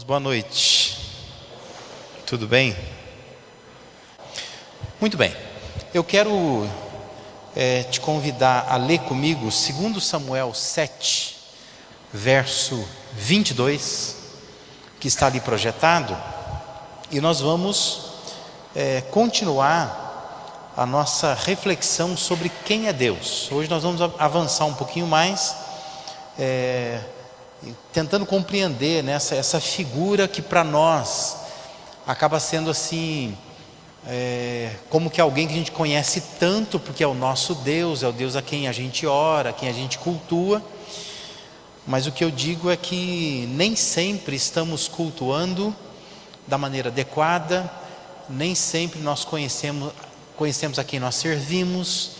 boa noite. Tudo bem? Muito bem. Eu quero te convidar a ler comigo 2 Samuel 7, verso 22, que está ali projetado, e nós vamos continuar a nossa reflexão sobre quem é Deus. Hoje nós vamos avançar um pouquinho mais, tentando compreender, né, essa figura que para nós acaba sendo assim, como que alguém que a gente conhece tanto, porque é o nosso Deus, é o Deus a quem a gente ora, a quem a gente cultua. Mas o que eu digo é que nem sempre estamos cultuando da maneira adequada, nem sempre nós conhecemos a quem nós servimos.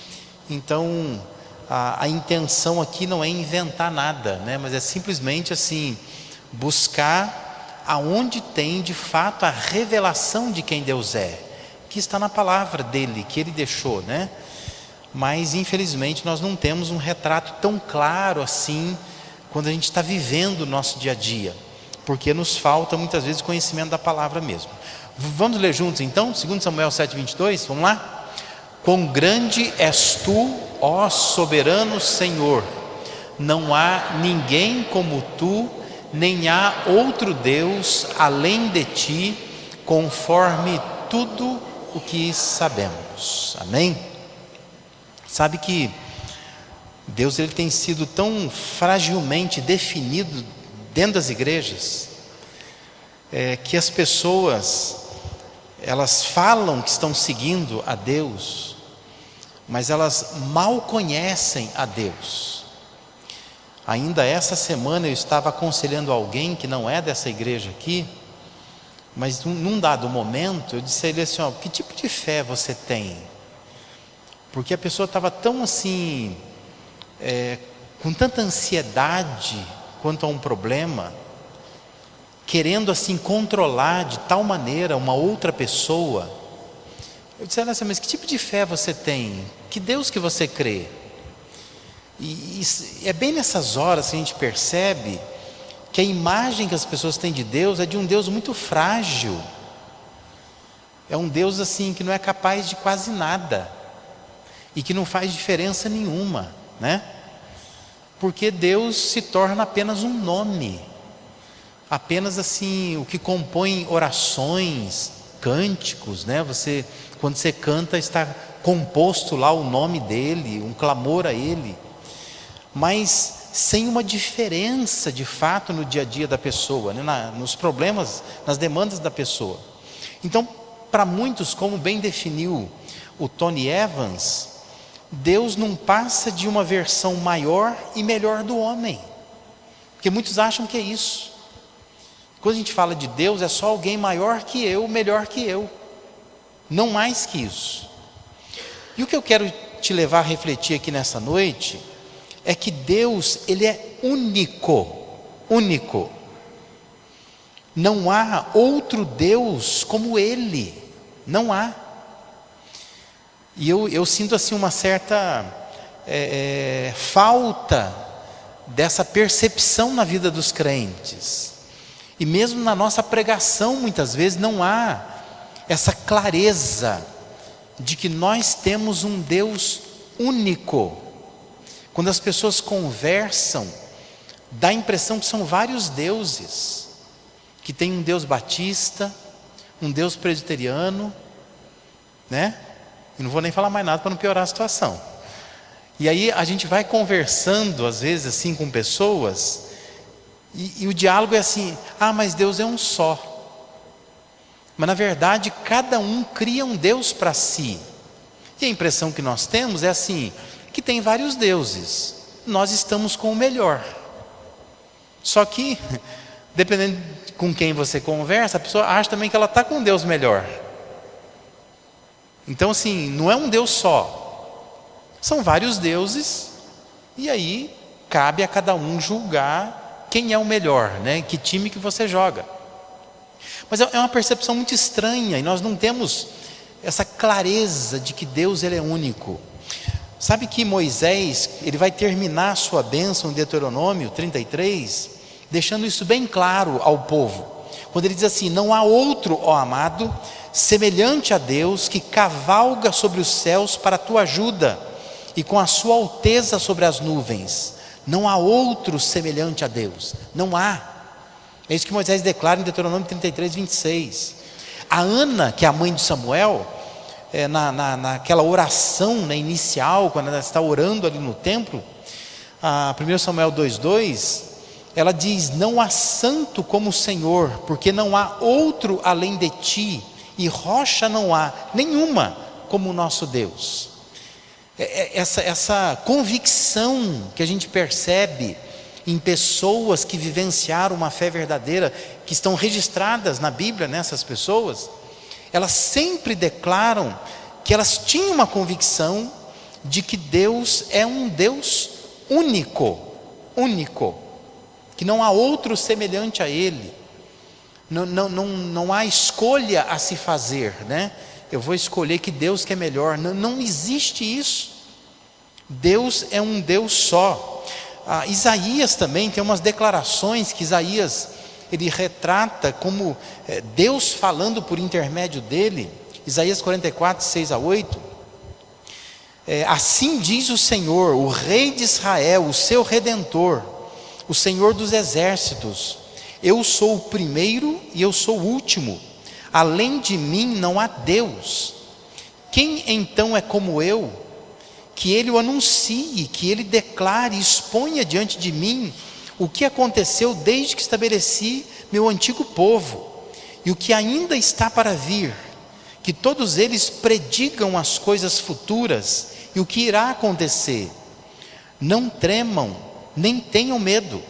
Então a intenção aqui não é inventar nada, né? Mas é simplesmente assim, buscar aonde tem de fato a revelação de quem Deus é, que está na palavra dele, que ele deixou, né? Mas infelizmente nós não temos um retrato tão claro assim quando a gente está vivendo o nosso dia a dia, porque nos falta muitas vezes conhecimento da palavra mesmo. Vamos ler juntos então, 2 Samuel 7:22, vamos lá? Quão grande és tu, ó soberano Senhor, não há ninguém como tu, nem há outro Deus além de ti, conforme tudo o que sabemos. Amém? Sabe que Deus ele tem sido tão fragilmente definido dentro das igrejas, que as pessoas elas falam que estão seguindo a Deus, mas elas mal conhecem a Deus. Ainda essa semana eu estava aconselhando alguém que não é dessa igreja aqui, mas num dado momento eu disse a ele assim, que tipo de fé você tem? Porque a pessoa estava tão assim, com tanta ansiedade quanto a um problema, querendo assim controlar de tal maneira uma outra pessoa. Eu disse assim, mas que tipo de fé você tem? Que Deus que você crê? E é bem nessas horas que a gente percebe que a imagem que as pessoas têm de Deus é de um Deus muito frágil. É um Deus assim que não é capaz de quase nada e que não faz diferença nenhuma, né? Porque Deus se torna apenas um nome, apenas assim o que compõe orações, cânticos, né? Quando você canta, está composto lá o nome dele, um clamor a ele, mas sem uma diferença de fato no dia a dia da pessoa, né? Nos problemas, nas demandas da pessoa. Então, para muitos, como bem definiu o Tony Evans, Deus não passa de uma versão maior e melhor do homem, porque muitos acham que é isso. Quando a gente fala de Deus, é só alguém maior que eu, melhor que eu, não mais que isso. E o que eu quero te levar a refletir aqui nessa noite é que Deus, ele é único, único. Não há outro Deus como ele, não há. E eu sinto assim uma certa falta dessa percepção na vida dos crentes. E mesmo na nossa pregação, muitas vezes, não há essa clareza de que nós temos um Deus único. Quando as pessoas conversam, dá a impressão que são vários deuses, que tem um Deus batista, um Deus presbiteriano, né? E não vou nem falar mais nada para não piorar a situação. E aí a gente vai conversando, às vezes, assim, com pessoas, e o diálogo é assim, mas Deus é um só. Mas na verdade, cada um cria um Deus para si. E a impressão que nós temos é assim, que tem vários deuses, nós estamos com o melhor. Só que, dependendo com quem você conversa, a pessoa acha também que ela está com um Deus melhor. Então assim, não é um Deus só, são vários deuses, e aí cabe a cada um julgar quem é o melhor, né? Que time que você joga. Mas é uma percepção muito estranha, e nós não temos essa clareza de que Deus ele é único. Sabe que Moisés, ele vai terminar a sua bênção em Deuteronômio 33, deixando isso bem claro ao povo. quando ele diz assim: não há outro, ó amado, semelhante a Deus, que cavalga sobre os céus para a tua ajuda, e com a sua alteza sobre as nuvens. Não há outro semelhante a Deus, não há. É isso que Moisés declara em Deuteronômio 33, 26. A Ana, que é a mãe de Samuel, naquela oração, né, inicial, quando ela está orando ali no templo, 1 Samuel 2,2, ela diz: não há santo como o Senhor, porque não há outro além de ti, e rocha não há nenhuma como o nosso Deus. Essa convicção que a gente percebe em pessoas que vivenciaram uma fé verdadeira, que estão registradas na Bíblia, nessas pessoas, elas sempre declaram que elas tinham uma convicção de que Deus é um Deus único, que não há outro semelhante a Ele. Não há escolha a se fazer, né? Eu vou escolher que Deus que é melhor. Não existe isso. Deus é um Deus só. Isaías também tem umas declarações que Isaías ele retrata como Deus falando por intermédio dele. Isaías 44, 6-8. Assim diz o Senhor, o Rei de Israel, o seu Redentor, o Senhor dos exércitos: eu sou o primeiro e eu sou o último, além de mim não há Deus. Quem então é como eu, que ele o anuncie, que ele declare e exponha diante de mim o que aconteceu desde que estabeleci meu antigo povo, e o que ainda está para vir, que todos eles predigam as coisas futuras e o que irá acontecer. Não tremam, nem tenham medo.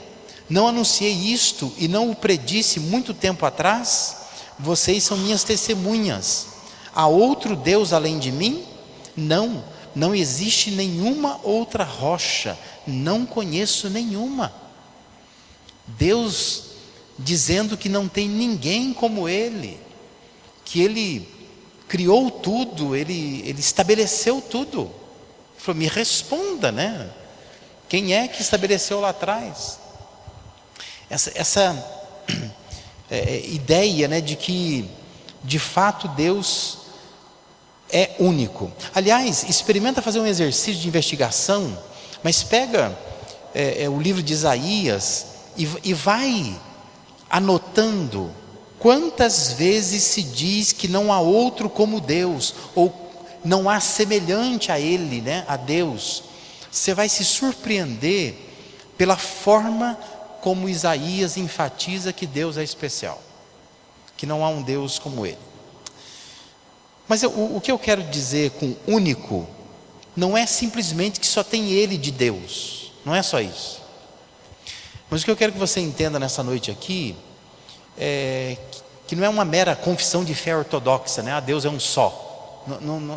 Não anunciei isto e não o predisse muito tempo atrás? Vocês são minhas testemunhas. Há outro Deus além de mim? Não existe nenhuma outra rocha, não conheço nenhuma. Deus dizendo que não tem ninguém como Ele, que Ele criou tudo, Ele estabeleceu tudo. Ele falou: me responda, né? Quem é que estabeleceu lá atrás? Essa ideia, né, de que de fato Deus é único. Aliás, experimenta fazer um exercício de investigação, mas pega o livro de Isaías e vai anotando quantas vezes se diz que não há outro como Deus, ou não há semelhante a Ele, né, a Deus. Você vai se surpreender pela forma como Isaías enfatiza que Deus é especial, que não há um Deus como Ele. Mas o que eu quero dizer com único, não é simplesmente que só tem Ele de Deus, não é só isso. Mas o que eu quero que você entenda nessa noite aqui, é que não é uma mera confissão de fé ortodoxa, né? Deus é um só,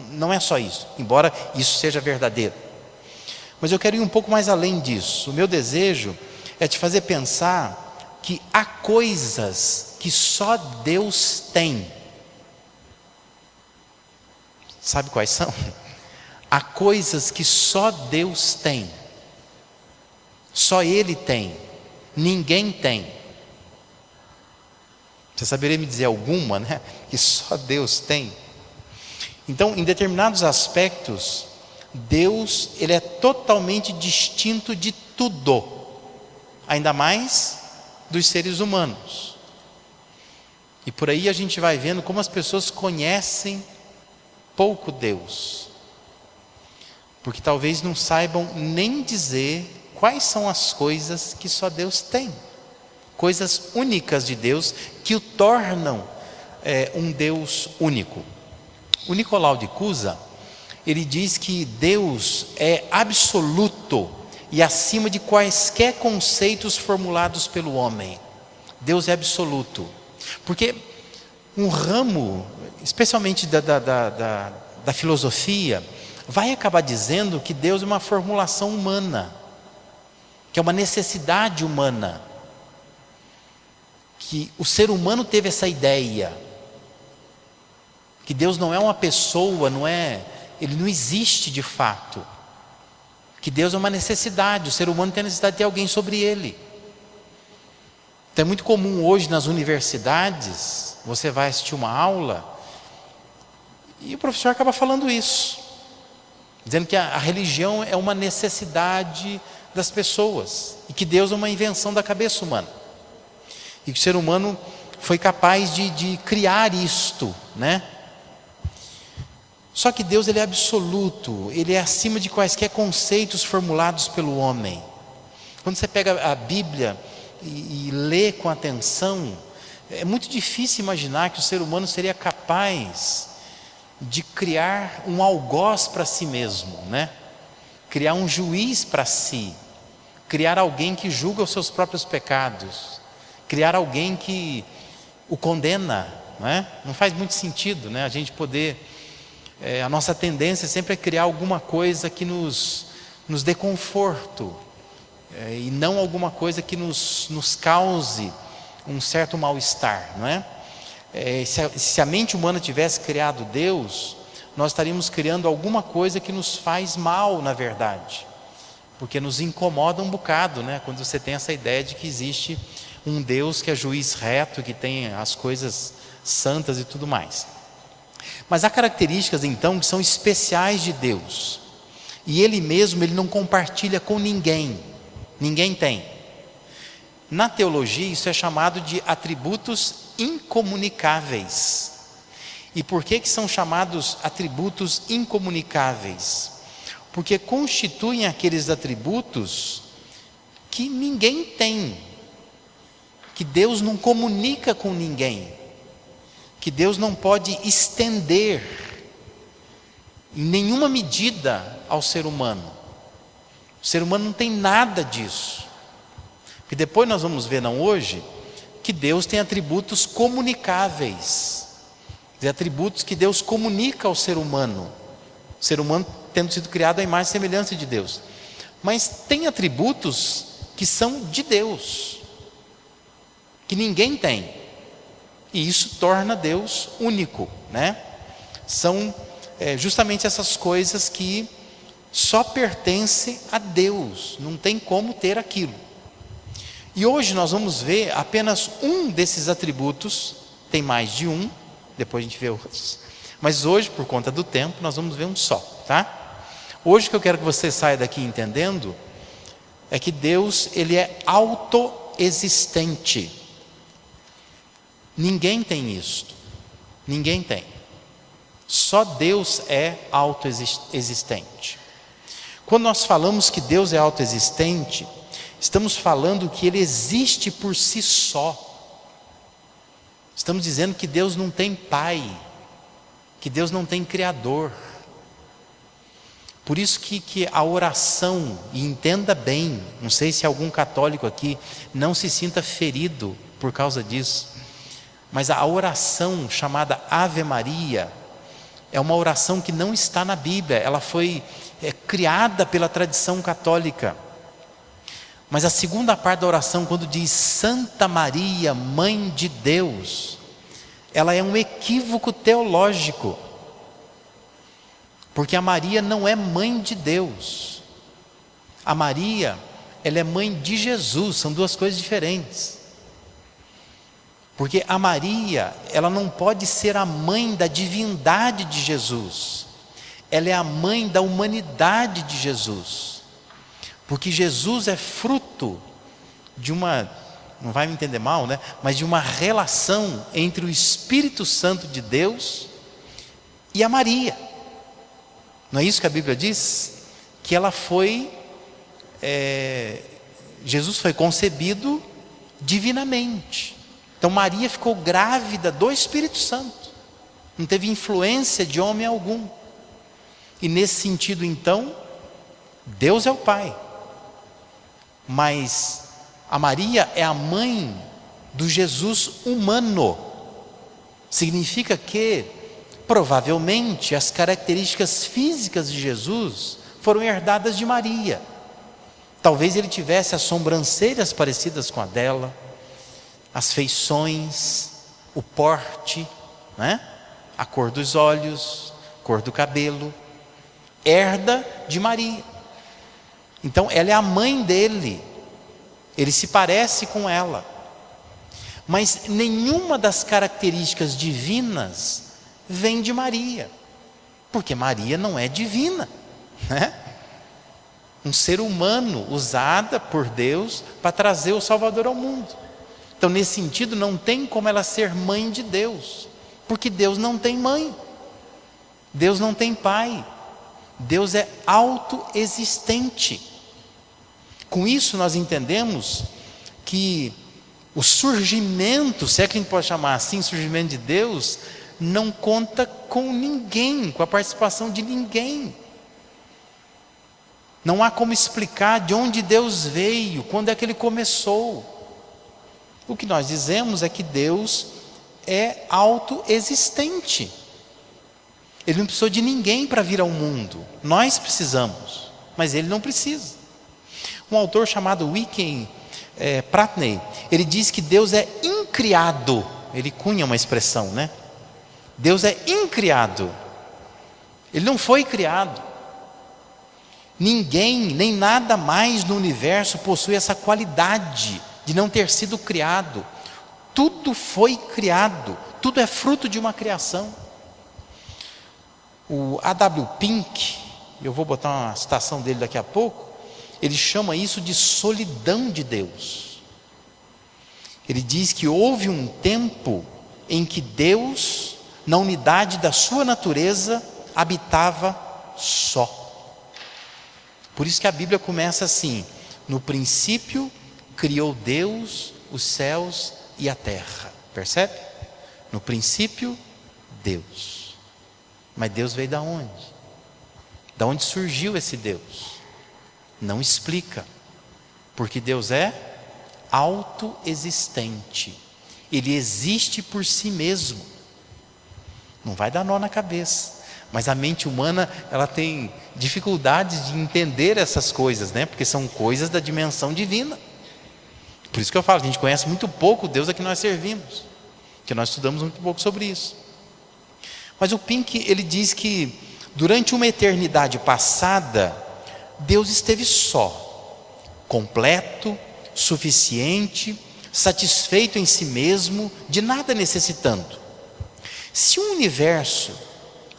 não é só isso, embora isso seja verdadeiro. Mas eu quero ir um pouco mais além disso. O meu desejo é te fazer pensar que há coisas que só Deus tem. Sabe quais são? Há coisas que só Deus tem. Só Ele tem. Ninguém tem. Você saberia me dizer alguma, né? Que só Deus tem? Então, em determinados aspectos, Deus, Ele é totalmente distinto de tudo, ainda mais dos seres humanos. E por aí a gente vai vendo como as pessoas conhecem pouco Deus, porque talvez não saibam nem dizer quais são as coisas que só Deus tem, coisas únicas de Deus que o tornam um Deus único. O Nicolau de Cusa, ele diz que Deus é absoluto e acima de quaisquer conceitos formulados pelo homem. Deus é absoluto, porque um ramo, especialmente da filosofia, vai acabar dizendo que Deus é uma formulação humana, que é uma necessidade humana, que o ser humano teve essa ideia, que Deus não é uma pessoa, Ele não existe de fato, que Deus é uma necessidade, o ser humano tem a necessidade de ter alguém sobre ele. Então é muito comum hoje nas universidades, você vai assistir uma aula e o professor acaba falando isso, dizendo que a religião é uma necessidade das pessoas e que Deus é uma invenção da cabeça humana e que o ser humano foi capaz de criar isto, né? Só que Deus, ele é absoluto, ele é acima de quaisquer conceitos formulados pelo homem. Quando você pega a Bíblia e lê com atenção, é muito difícil imaginar que o ser humano seria capaz de criar um algoz para si mesmo, né? Criar um juiz para si, criar alguém que julga os seus próprios pecados, criar alguém que o condena, né? Não faz muito sentido, né? A gente poder, a nossa tendência sempre é criar alguma coisa que nos dê conforto, e não alguma coisa que nos cause um certo mal-estar, não é? Se a mente humana tivesse criado Deus, nós estaríamos criando alguma coisa que nos faz mal, na verdade, porque nos incomoda um bocado, né? Quando você tem essa ideia de que existe um Deus que é juiz reto, que tem as coisas santas e tudo mais. Mas há características então que são especiais de Deus, e Ele mesmo, Ele não compartilha com ninguém, ninguém tem. Na teologia isso é chamado de atributos incomunicáveis. E por que são chamados atributos incomunicáveis? Porque constituem aqueles atributos que ninguém tem, que Deus não comunica com ninguém, que Deus não pode estender em nenhuma medida ao ser humano. O ser humano não tem nada disso. Porque depois nós vamos ver, não hoje, que Deus tem atributos comunicáveis, atributos que Deus comunica ao ser humano. O ser humano tendo sido criado à imagem e semelhança de Deus. Mas tem atributos que são de Deus, que ninguém tem. E isso torna Deus único, né? São justamente essas coisas que só pertencem a Deus, não tem como ter aquilo. E hoje nós vamos ver apenas um desses atributos, tem mais de um, depois a gente vê outros, mas hoje, por conta do tempo, nós vamos ver um só, tá? Hoje o que eu quero que você saia daqui entendendo é que Deus, Ele é autoexistente. Ninguém tem isto, ninguém tem. Só Deus é autoexistente. Quando nós falamos que Deus é autoexistente, estamos falando que Ele existe por si só. Estamos dizendo que Deus não tem pai, que Deus não tem criador. Por isso que a oração, e entenda bem, não sei se algum católico aqui não se sinta ferido por causa disso, mas a oração chamada Ave Maria é uma oração que não está na Bíblia, ela foi criada pela tradição católica. Mas a segunda parte da oração, quando diz Santa Maria, Mãe de Deus, ela é um equívoco teológico, porque a Maria não é mãe de Deus. A Maria, ela é mãe de Jesus, são duas coisas diferentes. Porque a Maria, ela não pode ser a mãe da divindade de Jesus, ela é a mãe da humanidade de Jesus. Porque Jesus é fruto de uma, não vai me entender mal, né? Mas de uma relação entre o Espírito Santo de Deus e a Maria. Não é isso que a Bíblia diz? Que ela foi, Jesus foi concebido divinamente. Então Maria ficou grávida do Espírito Santo, não teve influência de homem algum. E nesse sentido então, Deus é o Pai, mas a Maria é a mãe do Jesus humano. Significa que provavelmente as características físicas de Jesus foram herdadas de Maria. Talvez ele tivesse as sobrancelhas parecidas com a dela, as feições, o porte, né? A cor dos olhos, cor do cabelo, herda de Maria. Então ela é a mãe dele, ele se parece com ela. Mas nenhuma das características divinas vem de Maria, porque Maria não é divina, né? Um ser humano usada por Deus para trazer o Salvador ao mundo. Então, nesse sentido, não tem como ela ser mãe de Deus, porque Deus não tem mãe, Deus não tem pai, Deus é autoexistente. Com isso nós entendemos que o surgimento, se é que a gente pode chamar assim, surgimento de Deus, não conta com ninguém, com a participação de ninguém. Não há como explicar de onde Deus veio, quando é que Ele começou. O que nós dizemos é que Deus é autoexistente. Ele não precisou de ninguém para vir ao mundo. Nós precisamos, mas Ele não precisa. Um autor chamado Wiken Pratney, ele diz que Deus é incriado. Ele cunha uma expressão, né? Deus é incriado. Ele não foi criado. Ninguém, nem nada mais no universo possui essa qualidade de não ter sido criado. Tudo foi criado, tudo é fruto de uma criação. O A.W. Pink, eu vou botar uma citação dele daqui a pouco, ele chama isso de solidão de Deus. Ele diz que houve um tempo em que Deus, na unidade da sua natureza, habitava só. Por isso que a Bíblia começa assim: no princípio criou Deus os céus e a terra. Percebe? No princípio, Deus. Mas Deus veio da onde? Da onde surgiu esse Deus? Não explica, porque Deus é autoexistente. Ele existe por si mesmo. Não vai dar nó na cabeça. Mas a mente humana, ela tem dificuldades de entender essas coisas, né? Porque são coisas da dimensão divina. Por isso que eu falo, a gente conhece muito pouco o Deus a que nós servimos, que nós estudamos muito pouco sobre isso. Mas o Pink, ele diz que durante uma eternidade passada, Deus esteve só, completo, suficiente, satisfeito em si mesmo, de nada necessitando. Se o universo,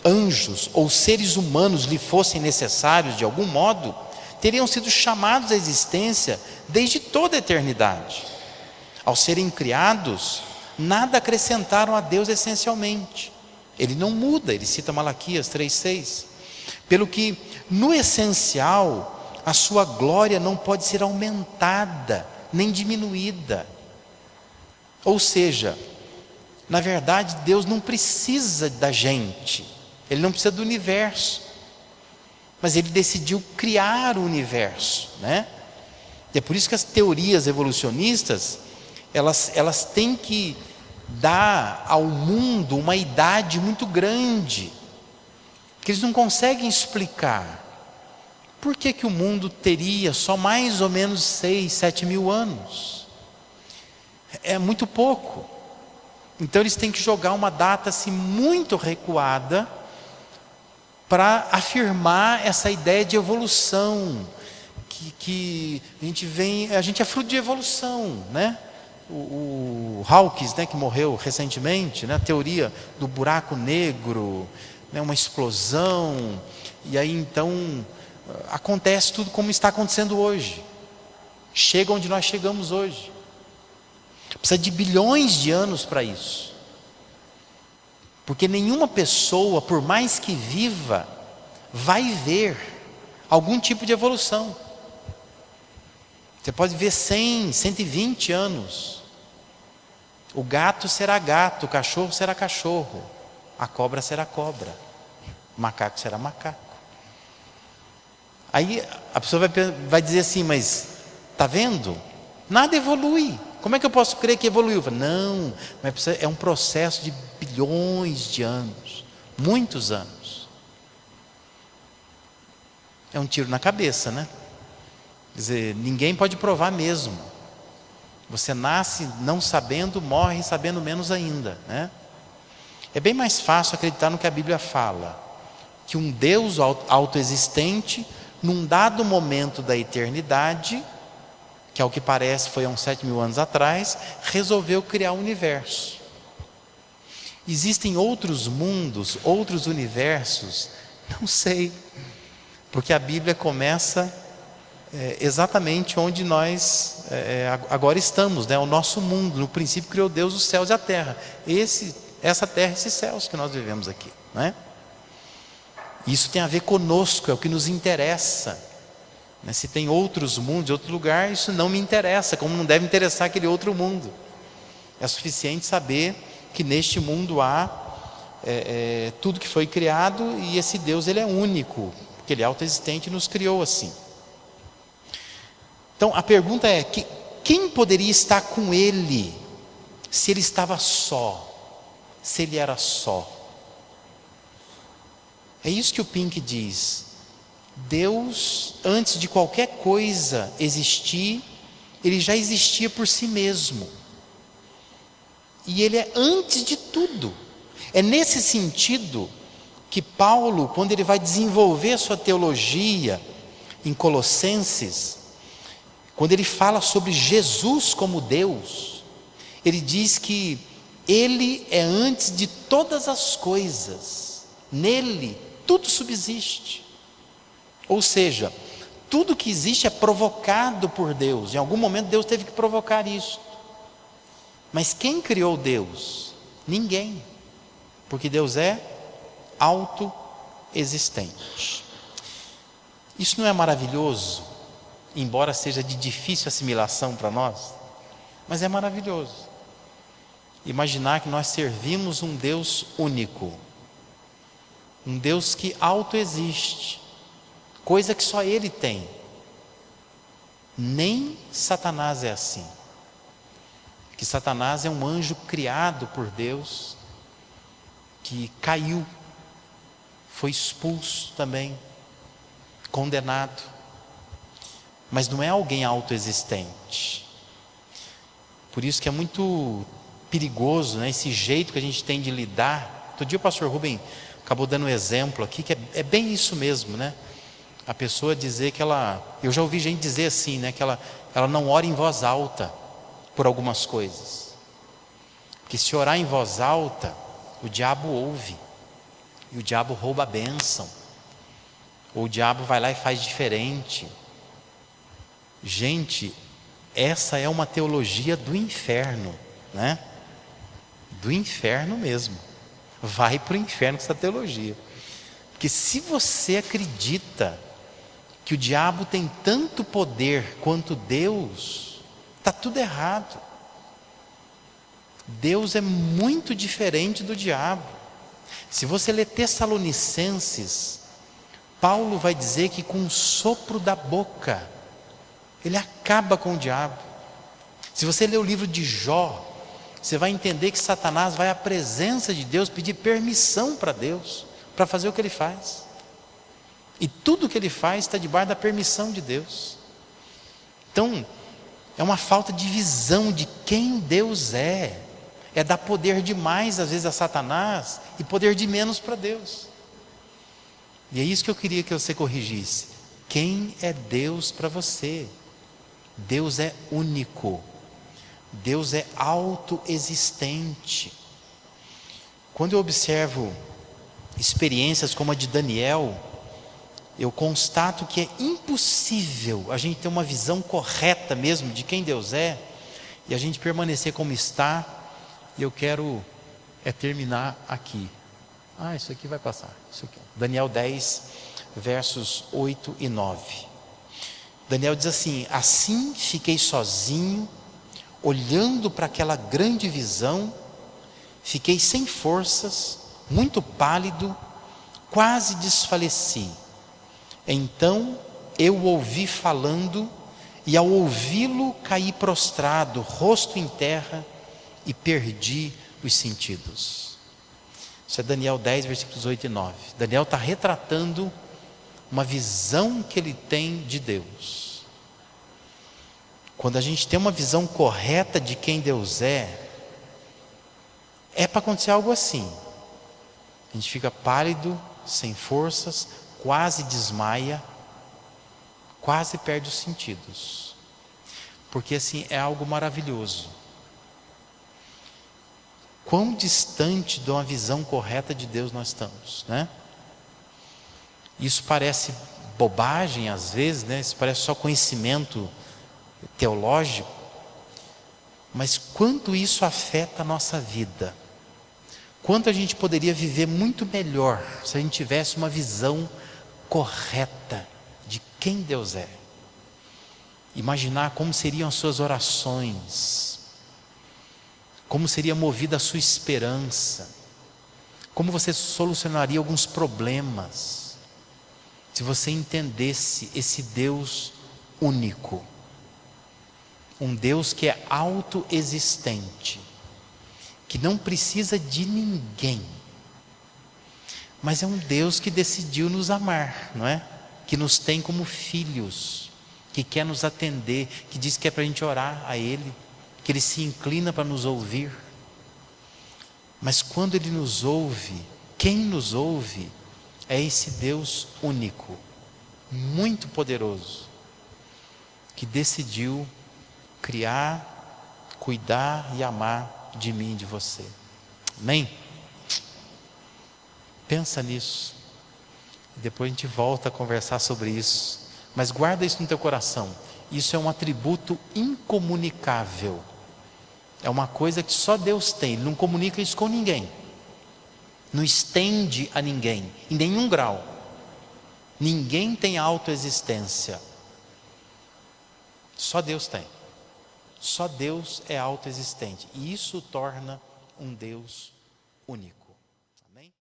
anjos ou seres humanos lhe fossem necessários de algum modo, teriam sido chamados à existência desde toda a eternidade. Ao serem criados, nada acrescentaram a Deus essencialmente. Ele não muda, ele cita Malaquias 3,6. Pelo que, no essencial, a sua glória não pode ser aumentada, nem diminuída. Ou seja, na verdade, Deus não precisa da gente, Ele não precisa do universo, mas Ele decidiu criar o universo, né? E é por isso que as teorias evolucionistas, elas têm que dar ao mundo uma idade muito grande, que eles não conseguem explicar. Por que que o mundo teria só mais ou menos 6, 7 mil anos? É muito pouco. Então eles têm que jogar uma data assim muito recuada para afirmar essa ideia de evolução, que a gente é fruto de evolução, né? O Hawkins, né, que morreu recentemente, né, a teoria do buraco negro, né, uma explosão, e aí então acontece tudo como está acontecendo hoje, chega onde nós chegamos hoje. Precisa de bilhões de anos para isso, porque nenhuma pessoa, por mais que viva, vai ver algum tipo de evolução. Você pode ver 100, 120 anos, o gato será gato, o cachorro será cachorro, a cobra será cobra, o macaco será macaco. Aí a pessoa vai dizer assim, mas está vendo? Nada evolui. Como é que eu posso crer que evoluiu? Não, mas é um processo de bilhões de anos, muitos anos. É um tiro na cabeça, né? Quer dizer, ninguém pode provar mesmo. Você nasce não sabendo, morre sabendo menos ainda, né? É bem mais fácil acreditar no que a Bíblia fala, que um Deus autoexistente, num dado momento da eternidade, que ao que parece foi há uns 7.000 anos atrás, resolveu criar o universo. Existem outros mundos, outros universos? Não sei, porque a Bíblia começa exatamente onde nós agora estamos, né? O nosso mundo. No princípio criou Deus os céus e a terra. Essa terra, esses céus que nós vivemos aqui, né? Isso tem a ver conosco, é o que nos interessa, né? Se tem outros mundos, outro lugar, isso não me interessa, como não deve interessar aquele outro mundo. É suficiente saber que neste mundo há tudo que foi criado, e esse Deus, ele é único, porque ele é autoexistente e nos criou assim. Então a pergunta é, quem poderia estar com ele se ele estava só, se ele era só? É isso que o Pink diz. Deus, antes de qualquer coisa existir, ele já existia por si mesmo. E ele é antes de tudo. É nesse sentido que Paulo, quando ele vai desenvolver a sua teologia em Colossenses, quando ele fala sobre Jesus como Deus, ele diz que ele é antes de todas as coisas. Nele tudo subsiste. Ou seja, tudo que existe é provocado por Deus. Em algum momento Deus teve que provocar isso. Mas quem criou Deus? Ninguém. Porque Deus é autoexistente. Isso não é maravilhoso? Embora seja de difícil assimilação para nós, mas é maravilhoso. Imaginar que nós servimos um Deus único, um Deus que autoexiste, coisa que só Ele tem. Nem Satanás é assim. Que Satanás é um anjo criado por Deus, que caiu, foi expulso também, condenado, mas não é alguém autoexistente. Por isso que é muito perigoso, né, esse jeito que a gente tem de lidar. Outro dia o pastor Rubem acabou dando um exemplo aqui, que é bem isso mesmo, né? A pessoa dizer que eu já ouvi gente dizer assim, né, que ela não ora em voz alta por algumas coisas, porque se orar em voz alta, o diabo ouve, e o diabo rouba a bênção, ou o diabo vai lá e faz diferente. Gente, essa é uma teologia do inferno, né? Do inferno mesmo. Vai para o inferno com essa teologia. Porque se você acredita que o diabo tem tanto poder quanto Deus, está tudo errado. Deus é muito diferente do diabo. Se você ler Tessalonicenses, Paulo vai dizer que com o sopro da boca ele acaba com o diabo. Se você ler o livro de Jó, você vai entender que Satanás vai à presença de Deus pedir permissão para Deus, para fazer o que ele faz. E tudo o que ele faz está debaixo da permissão de Deus. Então, é uma falta de visão de quem Deus é. É dar poder demais às vezes a Satanás e poder de menos para Deus. E é isso que eu queria que você corrigisse. Quem é Deus para você? Deus é único. Deus é autoexistente. Quando eu observo experiências como a de Daniel, eu constato que é impossível a gente ter uma visão correta mesmo de quem Deus é e a gente permanecer como está. E eu quero terminar aqui. Isso aqui vai passar. Isso aqui. Daniel 10, versos 8 e 9. Daniel diz assim: assim fiquei sozinho, olhando para aquela grande visão, fiquei sem forças, muito pálido, quase desfaleci. Então eu o ouvi falando, e ao ouvi-lo caí prostrado, rosto em terra, e perdi os sentidos. Isso é Daniel 10, versículos 8 e 9. Daniel está retratando uma visão que ele tem de Deus. Quando a gente tem uma visão correta de quem Deus é para acontecer algo assim. A gente fica pálido, sem forças, quase desmaia, quase perde os sentidos. porque assim é algo maravilhoso. Quão distante de uma visão correta de Deus nós estamos, né? Isso parece bobagem às vezes, né? Isso parece só conhecimento teológico, mas quanto isso afeta a nossa vida, quanto a gente poderia viver muito melhor se a gente tivesse uma visão correta de quem Deus é. Imaginar como seriam as suas orações, como seria movida a sua esperança, como você solucionaria alguns problemas, se você entendesse esse Deus único, um Deus que é autoexistente, que não precisa de ninguém, mas é um Deus que decidiu nos amar, não é? Que nos tem como filhos, que quer nos atender, que diz que é para a gente orar a Ele, que Ele se inclina para nos ouvir. Mas quando Ele nos ouve, quem nos ouve é esse Deus único, muito poderoso, que decidiu criar, cuidar e amar de mim e de você. Amém? Pensa nisso. Depois a gente volta a conversar sobre isso. Mas guarda isso no teu coração. Isso é um atributo incomunicável. É uma coisa que só Deus tem. Ele não comunica isso com ninguém. Não estende a ninguém, em nenhum grau. Ninguém tem autoexistência. Só Deus tem. Só Deus é autoexistente. E isso o torna um Deus único.